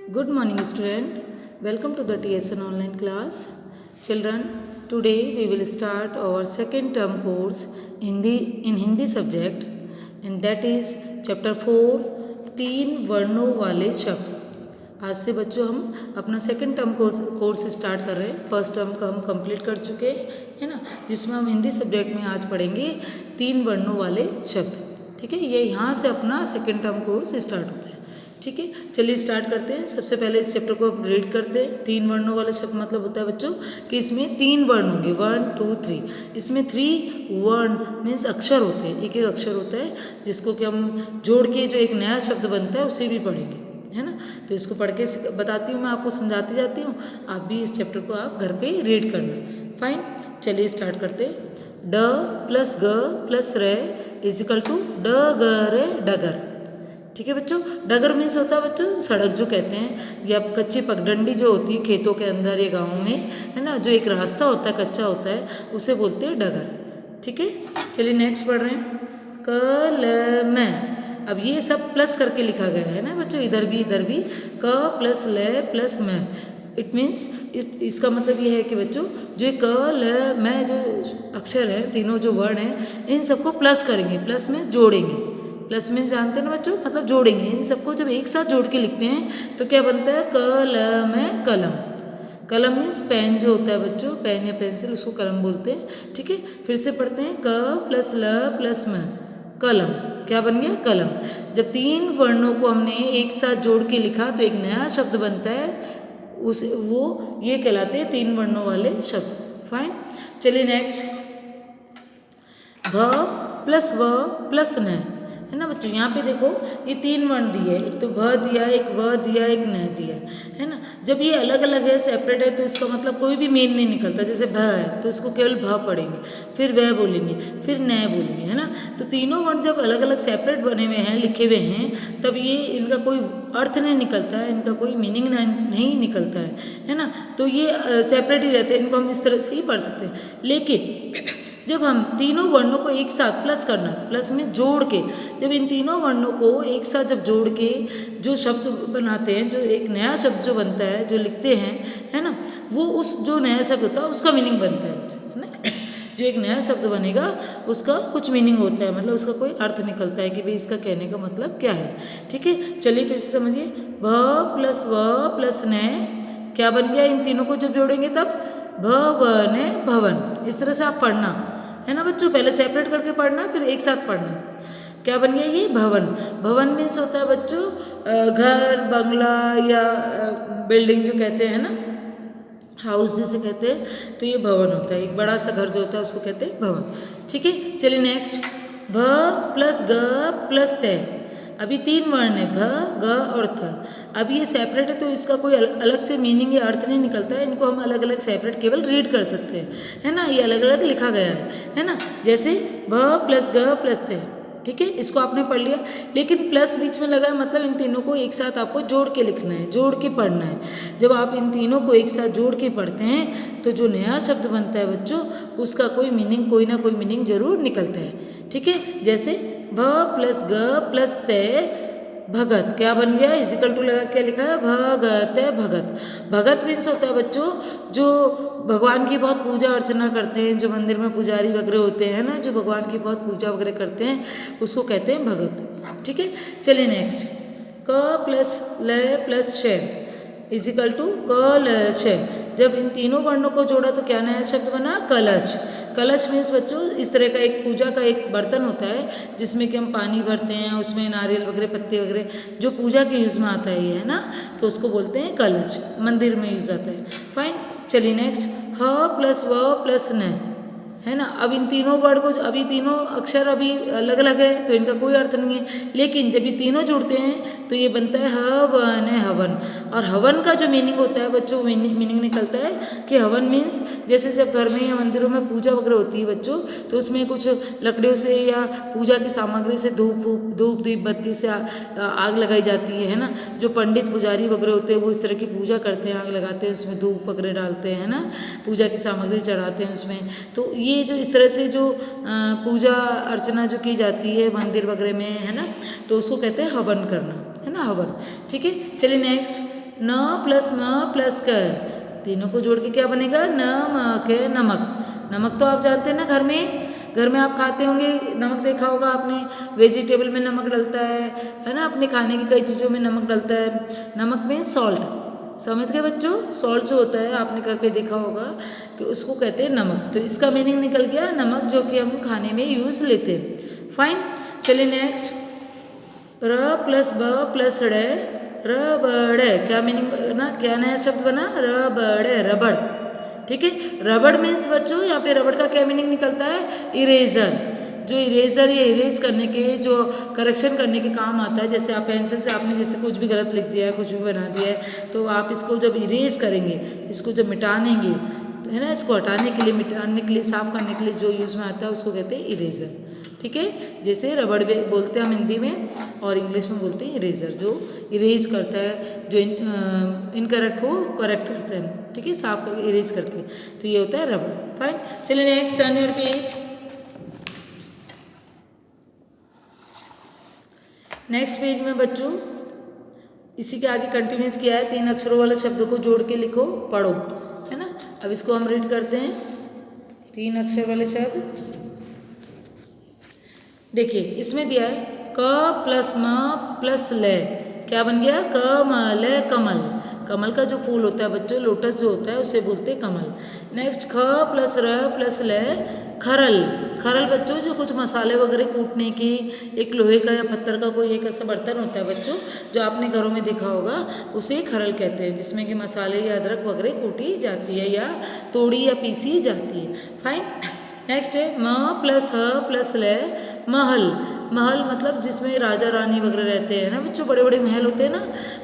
Good morning, student. Welcome to the TSN online class. Children, today we will start our second term course in Hindi subject, and that is chapter 4 तीन वर्णों वाले शब्द। आज से बच्चों हम अपना सेकंड टर्म कोर्स स्टार्ट कर रहे हैं। फर्स्ट टर्म का हम कंप्लीट कर चुके हैं ना, जिसमें हम हिंदी सब्जेक्ट में आज पढ़ेंगे तीन वर्णों वाले शब्द। ठीक है, ये यहाँ से अपना सेकंड टर्म कोर्स स्टार्ट होता है। ठीक है, चलिए स्टार्ट करते हैं। सबसे पहले इस चैप्टर को रीड करते हैं। तीन वर्णों वाला शब्द मतलब होता है बच्चों कि इसमें तीन वर्ण होंगे, 1 2 3। इसमें 3 वर्ण मीन्स अक्षर होते हैं, एक एक अक्षर होता है जिसको कि हम जोड़ के जो एक नया शब्द बनता है उसे भी पढ़ेंगे, है ना। तो इसको पढ़ के बताती हूँ, मैं आपको समझाती जाती हूँ, आप भी इस चैप्टर को आप घर पे रीड करना। फाइन, चलिए स्टार्ट करते हैं। ड प्लस ग प्लस रे इज इक्वल टू ड ग रे डगर। ठीक है बच्चों, डगर मीन्स होता है बच्चों सड़क जो कहते हैं, या कच्ची पगडंडी जो होती है खेतों के अंदर या गाँव में, है ना, जो एक रास्ता होता है कच्चा होता है उसे बोलते हैं डगर। ठीक है, चलिए नेक्स्ट पढ़ रहे हैं। कलम। अब ये सब प्लस करके लिखा गया है ना बच्चों, इधर भी क प्लस ल प्लस म। इट मीन्स इसका मतलब ये है कि बच्चों जो क ल म जो अक्षर है, तीनों जो वर्ड हैं, इन सबको प्लस करेंगे। प्लस में जोड़ेंगे। प्लस मीन्स जानते हैं ना बच्चों, मतलब जोड़ेंगे। इन सबको जब एक साथ जोड़ के लिखते हैं तो क्या बनता है, कलम है कलम। कलम मीन्स पेन जो होता है बच्चों, पेन या पेंसिल, उसको कलम बोलते हैं। ठीक है, फिर से पढ़ते हैं। क प्लस ल प्लस म कलम। क्या बन गया, कलम। जब तीन वर्णों को हमने एक साथ जोड़ के लिखा तो एक नया शब्द बनता है, उस वो ये कहलाते हैं तीन वर्णों वाले शब्द। फाइन, चलिए नेक्स्ट। भ प्लस व प्लस न, है ना बच्चों। यहाँ पे देखो ये तीन वर्ण दिए, एक तो भ दिया, एक व दिया, एक न दिया, है ना। जब ये अलग अलग है, सेपरेट है, तो इसका मतलब कोई भी मेन नहीं निकलता। जैसे भ है तो इसको केवल भ पढ़ेंगे, फिर वह बोलेंगे, फिर न बोलेंगे, है ना। तो तीनों वर्ण जब अलग अलग सेपरेट बने हुए हैं, लिखे हुए हैं, तब ये इनका कोई अर्थ नहीं निकलता है, इनका कोई मीनिंग नहीं निकलता है ना। तो ये सेपरेट ही रहते हैं, इनको हम इस तरह से ही पढ़ सकते हैं। लेकिन जब हम तीनों वर्णों को एक साथ प्लस करना, प्लस में जोड़ के, जब इन तीनों वर्णों को एक साथ जब जोड़ के जो शब्द बनाते हैं, जो एक नया शब्द जो बनता है, जो लिखते हैं, है ना, वो उस जो नया शब्द होता है उसका मीनिंग बनता है ना। जो एक नया शब्द बनेगा उसका कुछ मीनिंग होता है, मतलब उसका कोई अर्थ निकलता है कि भाई इसका कहने का मतलब क्या है। ठीक है, चलिए फिर से समझिए। भ प्लस व प्लस न क्या बन गया, इन तीनों को जब जोड़ेंगे तब भवन भवन। इस तरह से आप पढ़ना, है ना बच्चों। पहले सेपरेट करके पढ़ना, फिर एक साथ पढ़ना। क्या बन गया ये, भवन। भवन मीन्स होता है बच्चों घर, बंगला या बिल्डिंग जो कहते हैं ना, हाउस जिसे कहते हैं, तो ये भवन होता है। एक बड़ा सा घर जो होता है उसको कहते हैं भवन। ठीक है, चलिए नेक्स्ट। भ प्लस ग प्लस त। अभी तीन वर्ण है, भ ग और थ। अब ये सेपरेट है तो इसका कोई अलग से मीनिंग या अर्थ नहीं निकलता है, इनको हम अलग अलग सेपरेट केवल रीड कर सकते हैं, है ना। ये अलग अलग लिखा गया है ना। जैसे भ प्लस ग प्लस थ। ठीक है, इसको आपने पढ़ लिया, लेकिन प्लस बीच में लगा है, मतलब इन तीनों को एक साथ आपको जोड़ के लिखना है, जोड़ के पढ़ना है। जब आप इन तीनों को एक साथ जोड़ के पढ़ते हैं तो जो नया शब्द बनता है बच्चों, उसका कोई मीनिंग, कोई ना कोई मीनिंग जरूर निकलता है। ठीक है, जैसे भ प्लस ग प्लस त भगत। क्या बन गया, इजिकल टू लगा क्या लिखा है, भगत भगत। भगत मीन्स होता है बच्चों जो भगवान की बहुत पूजा अर्चना करते हैं, जो मंदिर में पुजारी वगैरह होते हैं ना, जो भगवान की बहुत पूजा वगैरह करते हैं, उसको कहते हैं भगत। ठीक है, चलिए नेक्स्ट। क प्लस ल प्लस श इजिकल टू कलश। जब इन तीनों वर्णों को जोड़ा तो क्या नया शब्द बना, कलश। कलश मीन्स बच्चों इस तरह का एक पूजा का एक बर्तन होता है जिसमें कि हम पानी भरते हैं, उसमें नारियल वगैरह पत्ते वगैरह जो पूजा के यूज़ में आता है, ये है ना, तो उसको बोलते हैं कलश, मंदिर में यूज़ आता है। फाइन, चलिए नेक्स्ट। ह प्लस व प्लस न, है ना। अब इन तीनों वर्ड को, अभी तीनों अक्षर अभी अलग अलग है तो इनका कोई अर्थ नहीं है, लेकिन जब ये तीनों जुड़ते हैं तो ये बनता है हवन हवन। और हवन का जो मीनिंग होता है बच्चों, मीनिंग निकलता है कि हवन मीन्स जैसे जब घर में या मंदिरों में पूजा वगैरह होती है बच्चों, तो उसमें कुछ लकड़ियों से या पूजा की सामग्री से धूप दीप बत्ती से आग लगाई जाती है ना। जो पंडित पुजारी वगैरह होते हैं वो इस तरह की पूजा करते हैं, आग लगाते हैं, उसमें धूप वगैरह डालते हैं ना, पूजा की सामग्री चढ़ाते हैं उसमें। तो ये जो इस तरह से जो पूजा अर्चना जो की जाती है मंदिर वगैरह में, है ना, तो उसको कहते हैं हवन करना, है ना, हवन। ठीक है, चलिए नेक्स्ट। न प्लस म प्लस क, तीनों को जोड़ के क्या बनेगा, नमक है नमक। नमक तो आप जानते हैं ना, घर में आप खाते होंगे, नमक देखा होगा आपने, वेजिटेबल में नमक डलता है ना, अपने खाने की कई चीज़ों में नमक डलता है। नमक में सॉल्ट, समझ गए बच्चों, सॉल्ट जो होता है आपने घर पे देखा होगा कि उसको कहते हैं नमक। तो इसका मीनिंग निकल गया नमक, जो कि हम खाने में यूज़ लेते हैं। फाइन, चलिए नेक्स्ट, र प्लस ब प्लस ड़, रबड़, क्या मीनिंग ना, क्या नया शब्द बना, रबड़, रबड़। ठीक है, रबड़ मीन्स बच्चों यहाँ पे रबड़ का क्या मीनिंग निकलता है, इरेजर। जो इरेजर या इरेज करने के, जो करेक्शन करने के काम आता है। जैसे आप पेंसिल से आपने जैसे कुछ भी गलत लिख दिया है, कुछ भी बना दिया है, तो आप इसको जब इरेज करेंगे, इसको जब मिटानेंगे, है ना, इसको हटाने के लिए, मिटाने के लिए, साफ करने के लिए जो यूज़ में आता है उसको कहते हैं इरेजर। ठीक है, जैसे रबड़ बोलते हैं हम हिंदी में, और इंग्लिश में बोलते हैं इरेजर, जो इरेज करता है, जो इनकरेक्ट को करेक्ट करता है। ठीक है, साफ करके इरेज करके, तो ये होता है रबड़। फाइन, चलिए next, turn your page. Next page में बच्चों इसी के आगे कंटिन्यूस किया है, 3 अक्षरों वाले शब्दों को जोड़ के लिखो, पढ़ो, है ना। अब इसको हम रीड करते हैं, 3 अक्षर वाले शब्द। देखिए इसमें दिया है क प्लस म प्लस ल, क्या बन गया, कमल, कमल। कमल का जो फूल होता है बच्चों, लोटस जो होता है, उसे बोलते हैं कमल। नेक्स्ट, ख प्लस र प्लस ल, खरल। खरल बच्चों जो कुछ मसाले वगैरह कूटने की, एक लोहे का या पत्थर का कोई एक ऐसा बर्तन होता है बच्चों, जो आपने घरों में देखा होगा, उसे खरल कहते हैं, जिसमें कि मसाले या अदरक वगैरह कूटी जाती है या तोड़ी या पीसी जाती है। फाइन, नेक्स्ट है म प्लस ह प्लस ल, महल। महल मतलब जिसमें राजा रानी वगैरह रहते हैं ना बच्चों, बड़े बड़े महल होते हैं ना,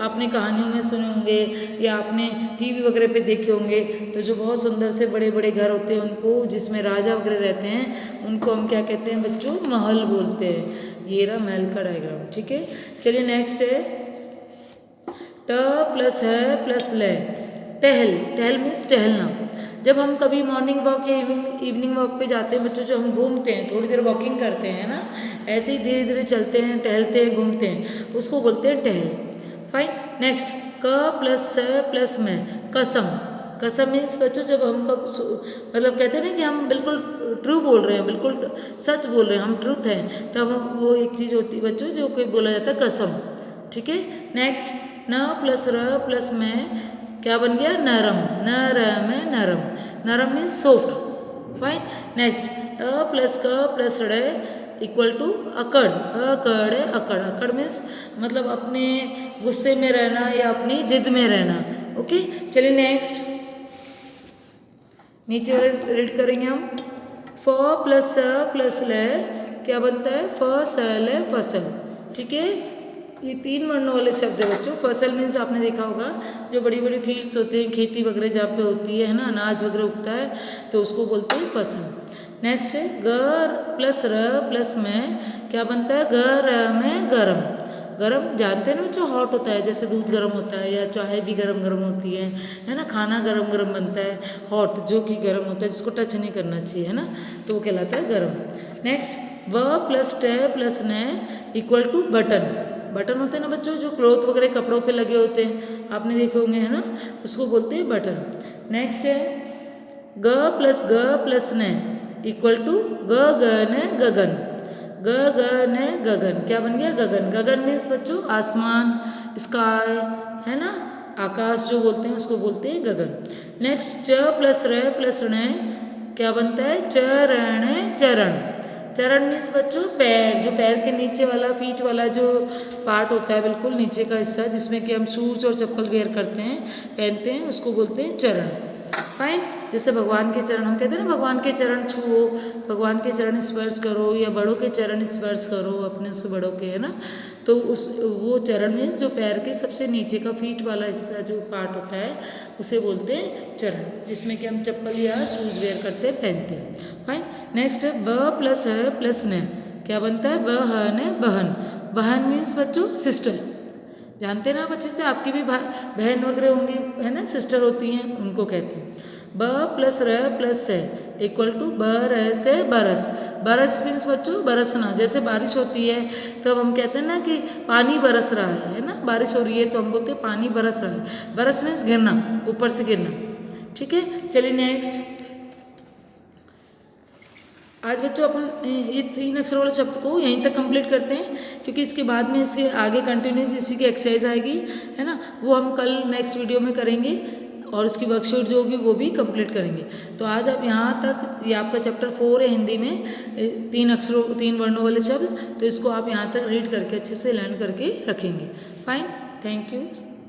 आपने कहानियों में सुने होंगे या आपने टीवी वगैरह पे देखे होंगे, तो जो बहुत सुंदर से बड़े बड़े घर होते हैं, उनको, जिसमें राजा वगैरह रहते हैं, उनको हम क्या कहते हैं बच्चों, महल बोलते हैं। ये रहा महल का डायग्राम। ठीक है, चलिए नेक्स्ट है ट प्लस है प्लस ल, टहल। टहल मीन्स टहलना। जब हम कभी मॉर्निंग वॉक या इवनिंग वॉक पे जाते हैं बच्चों, जो हम घूमते हैं, थोड़ी देर वॉकिंग करते हैं ना, ऐसे ही धीरे धीरे चलते हैं, टहलते हैं, घूमते हैं, उसको बोलते हैं टहल। फाइन, नेक्स्ट, क प्लस स प्लस में, कसम। कसम मीन्स बच्चों जब हम मतलब कहते हैं ना कि हम बिल्कुल ट्रू बोल रहे हैं, बिल्कुल सच बोल रहे हैं, हम ट्रूथ हैं, तब वो एक चीज़ होती है बच्चों जो कोई बोला जाता है कसम। ठीक है, नेक्स्ट, न प्लस र प्लस में, क्या बन गया, नरम। नरम है नरम, नरम मीन्स सॉफ्ट। फाइन, नेक्स्ट, अ प्लस क प्लस ड़ इक्वल टू अकड़। अकड़ है अकड़, अकड़ मीन्स मतलब अपने गुस्से में रहना या अपनी जिद में रहना। ओके, चलिए नेक्स्ट, नीचे वाले रीड करेंगे हम, फ प्लस स प्लस ल, क्या बनता है, फसल है फसल। ठीक है, ये 3 वर्णों वाले शब्द है बच्चों। फसल मीन्स आपने देखा होगा जो बड़ी बड़ी फील्ड्स होते हैं, खेती वगैरह जहाँ पे होती है ना, अनाज वगैरह उगता है, तो उसको बोलते हैं फसल। नेक्स्ट है ग प्लस र प्लस में, क्या बनता है, गरम है गरम। गरम जानते हैं ना बच्चों, हॉट होता है, जैसे दूध गर्म होता है या चाय भी गरम गरम होती है ना, खाना गरम गरम बनता है, हॉट जो कि गरम होता है, जिसको टच नहीं करना चाहिए, है ना, तो वो कहलाता है गरम। नेक्स्ट, व प्लस ट प्लस न इक्वल टू बटन। बटन होते हैं ना बच्चों, जो क्लॉथ वगैरह कपड़ों पे लगे होते हैं, आपने देखे होंगे, है ना, उसको बोलते हैं बटन। नेक्स्ट है ग प्लस न इक्वल टू गगन गगन। गगन गगन, क्या बन गया, गगन। गगन मीन्स बच्चों आसमान, स्काई, है ना, आकाश जो बोलते हैं उसको बोलते हैं गगन। नेक्स्ट, च प्लस र प्लस ण, क्या बनता है, चरण चरण। चरण मीन्स बच्चों पैर, जो पैर के नीचे वाला, फीट वाला जो पार्ट होता है, बिल्कुल नीचे का हिस्सा, जिसमें कि हम शूज और चप्पल वेयर करते हैं, पहनते हैं, उसको बोलते हैं चरण। फाइन, जैसे भगवान के चरण, हम कहते हैं ना भगवान के चरण छुओ, भगवान के चरण स्पर्श करो, या बड़ों के चरण स्पर्श करो अपने से बड़ों के, है ना, तो उस वो चरण मीन्स जो पैर के सबसे नीचे का फीट वाला हिस्सा जो पार्ट होता है, उसे बोलते हैं चरण, जिसमें कि हम चप्पल या शूज वेयर करते हैं, पहनते हैं। फाइन, नेक्स्ट है ब प्लस है प्लस न, क्या बनता है, बहन बहन। बहन मीन्स बच्चों सिस्टर, जानते हैं ना आप अच्छे से, आपकी भी बहन वगैरह होंगी, है ना, सिस्टर होती हैं, उनको कहते हैं। ब प्लस र प्लस है इक्वल टू बरस है बरस। बरस मीन्स बच्चों बरसना, जैसे बारिश होती है तब हम कहते हैं ना कि पानी बरस रहा है ना, बारिश हो रही है तो हम बोलते हैं पानी बरस रहा है। बरस मीन्स गिरना, ऊपर से गिरना। ठीक है, चलिए नेक्स्ट। आज बच्चों अपन ये 3 अक्षर वाले शब्द को यहीं तक कंप्लीट करते हैं, क्योंकि इसके बाद में इसके आगे कंटिन्यूस इसी की एक्सरसाइज आएगी, है ना, वो हम कल नेक्स्ट वीडियो में करेंगे और उसकी वर्कशीट जो होगी वो भी कंप्लीट करेंगे। तो आज आप यहाँ तक, ये आपका चैप्टर 4 है हिंदी में, 3 वर्णों वाले शब्द, तो इसको आप यहाँ तक रीड करके अच्छे से लर्न करके रखेंगे। Fine, thank you.